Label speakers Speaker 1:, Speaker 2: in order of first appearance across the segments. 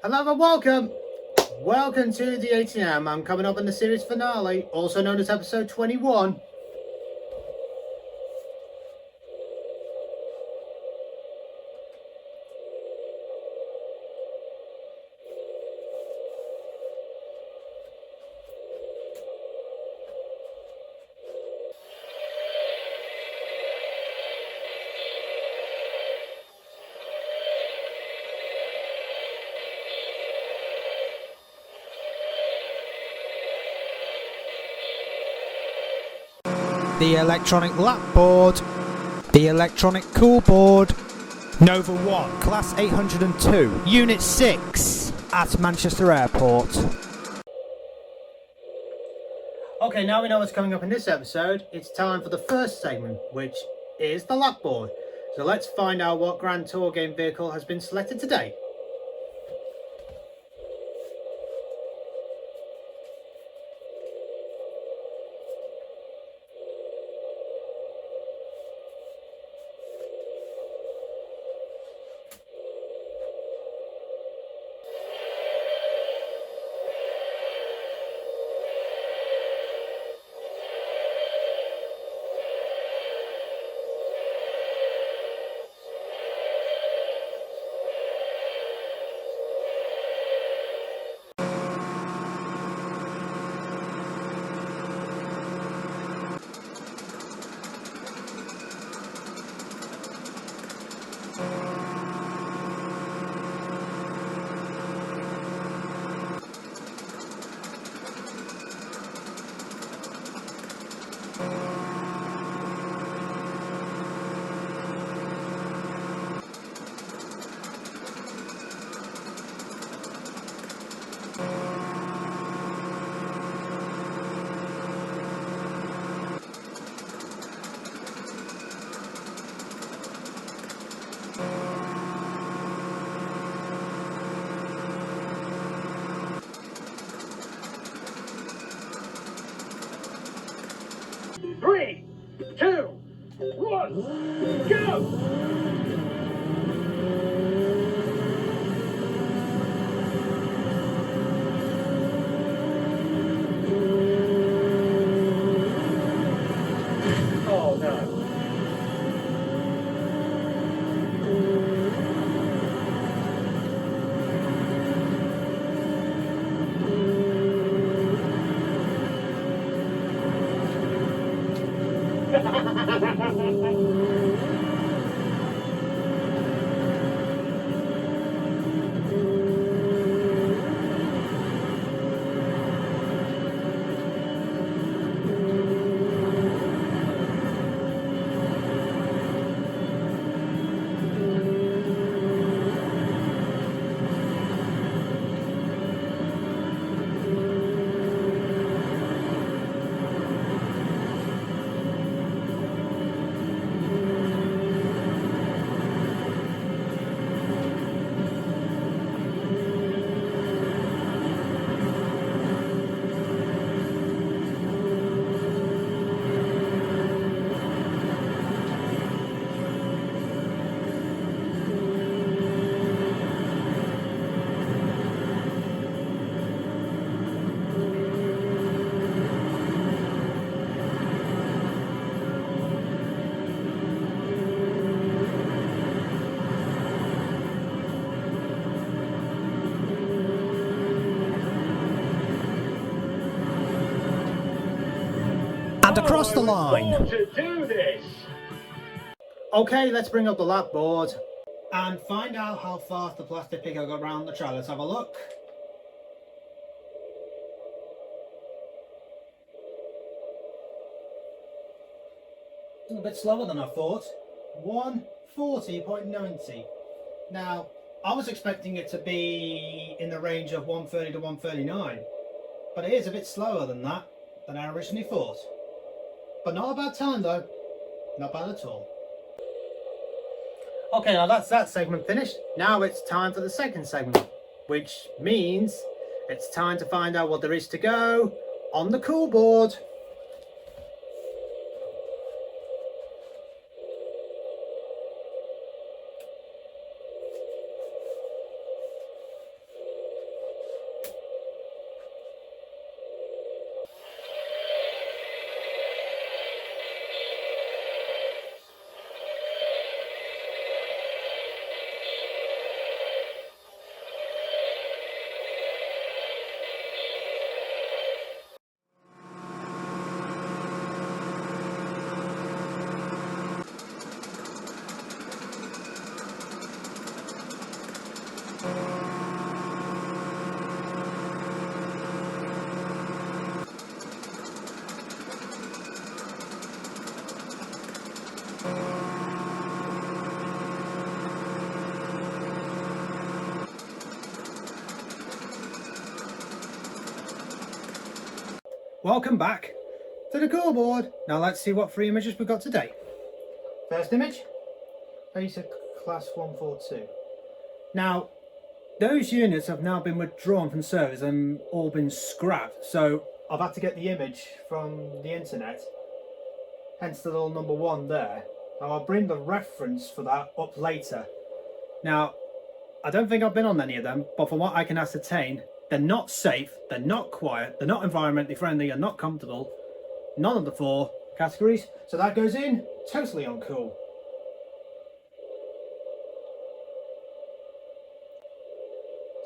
Speaker 1: Hello and welcome! Welcome to the ATM. I'm coming up in the series finale, also known as episode 21.
Speaker 2: The electronic lap board, the electronic cool board, Nova 1, Class 802, Unit 6, at Manchester Airport.
Speaker 1: Okay, now we know what's coming up in this episode. It's time for the first segment, which is the lap board. So let's find out what Grand Tour game vehicle has been selected today.
Speaker 3: Three, two, one, go! Oh no.
Speaker 2: And across the line.
Speaker 3: To do this.
Speaker 1: Okay, let's bring up the lap board and find out how fast the plastic picker got around the track. Let's have a look. A little bit slower than I thought. 140.90. Now, I was expecting it to be in the range of 130 to 139, but it is a bit slower than that, than I originally thought. But not a bad time though. Not bad at all. Okay, now that's that segment finished. Now it's time for the second segment, which means it's time to find out what there is to go on the cool board. Welcome back to the cool board. Now let's see what 3 images we've got today. First image, basic class 142. Now, those units have now been withdrawn from service and all been scrapped, so I've had to get the image from the internet, hence the little number 1 there. Now I'll bring the reference for that up later. Now, I don't think I've been on any of them, but from what I can ascertain, they're not safe, they're not quiet, they're not environmentally friendly, and not comfortable. None of the 4 categories. So that goes in totally uncool.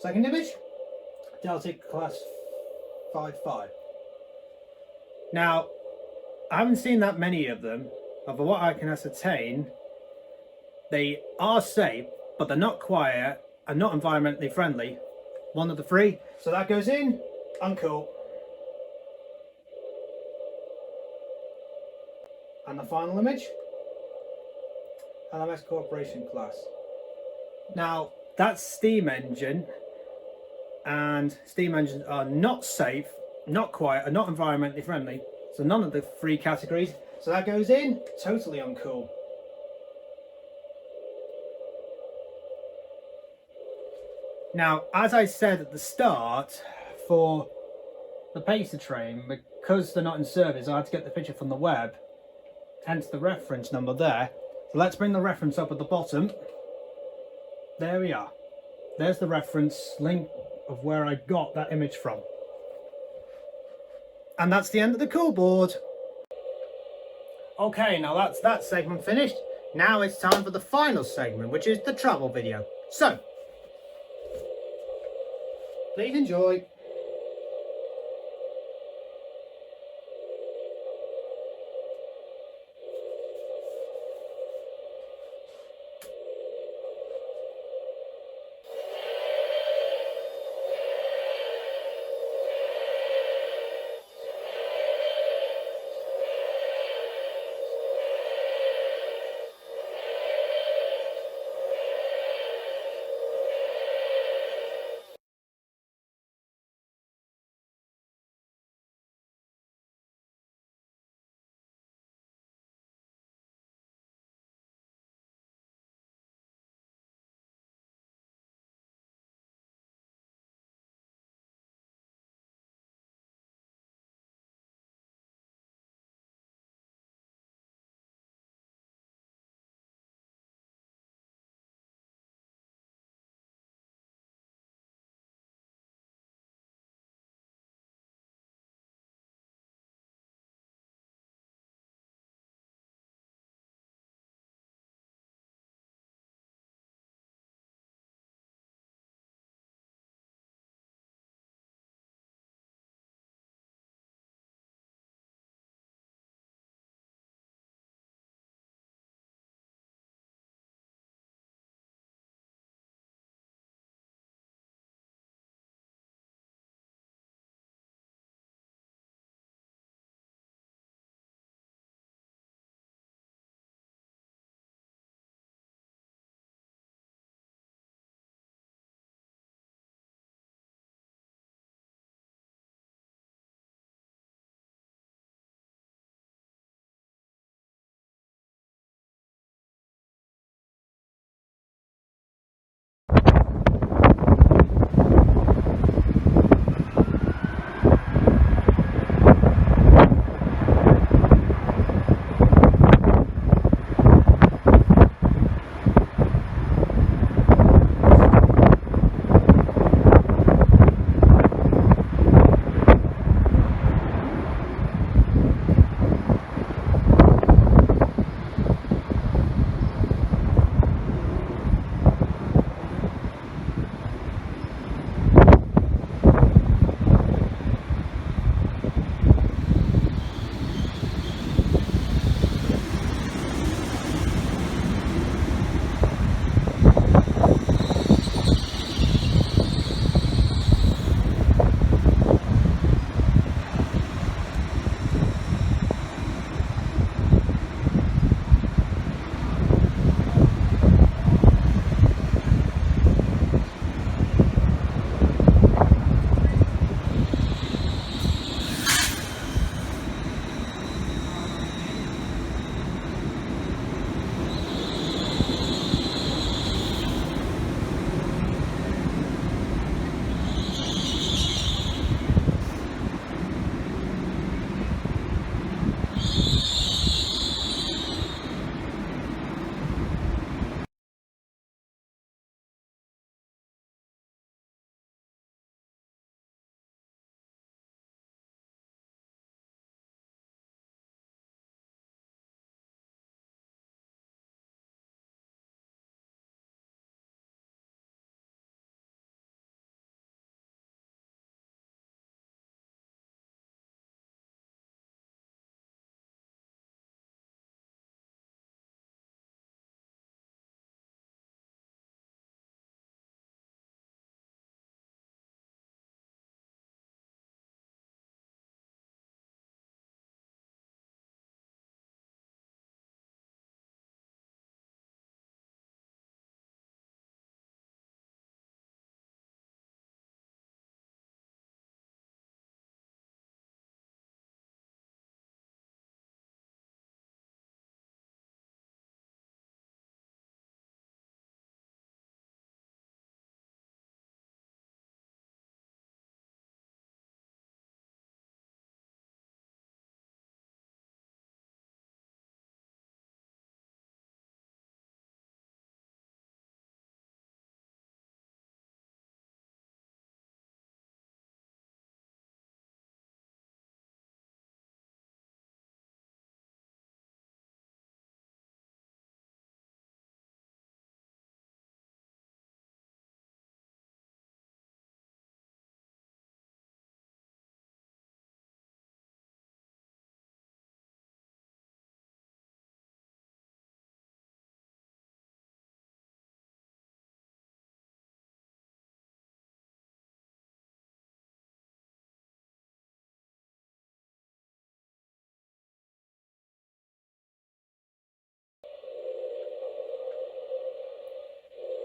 Speaker 1: Second image, Delta class 55. Now, I haven't seen that many of them, but from what I can ascertain, they are safe, but they're not quiet and not environmentally friendly. One of the 3. So that goes in uncool. And the final image, LMS Corporation class. Now, that's steam engine, and steam engines are not safe, not quiet, and not environmentally friendly. So none of the 3 categories. So that goes in totally uncool. Now, as I said at the start, for the Pacer train, because they're not in service, I had to get the picture from the web, hence the reference number there. So let's bring the reference up at the bottom. There we are. There's the reference link of where I got that image from. And that's the end of the cool board. Okay, now that's that segment finished. Now it's time for the final segment, which is the travel video. So, please enjoy.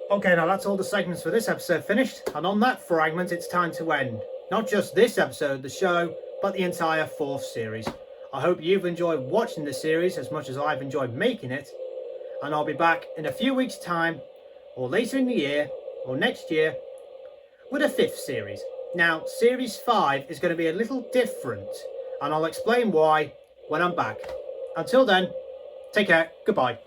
Speaker 1: Okay, now that's all the segments for this episode finished, and on that fragment it's time to end. Not just this episode of the show, but the entire 4th series. I hope you've enjoyed watching this series as much as I've enjoyed making it, and I'll be back in a few weeks' time, or later in the year, or next year, with a 5th series. Now, Series 5 is going to be a little different, and I'll explain why when I'm back. Until then, take care, goodbye.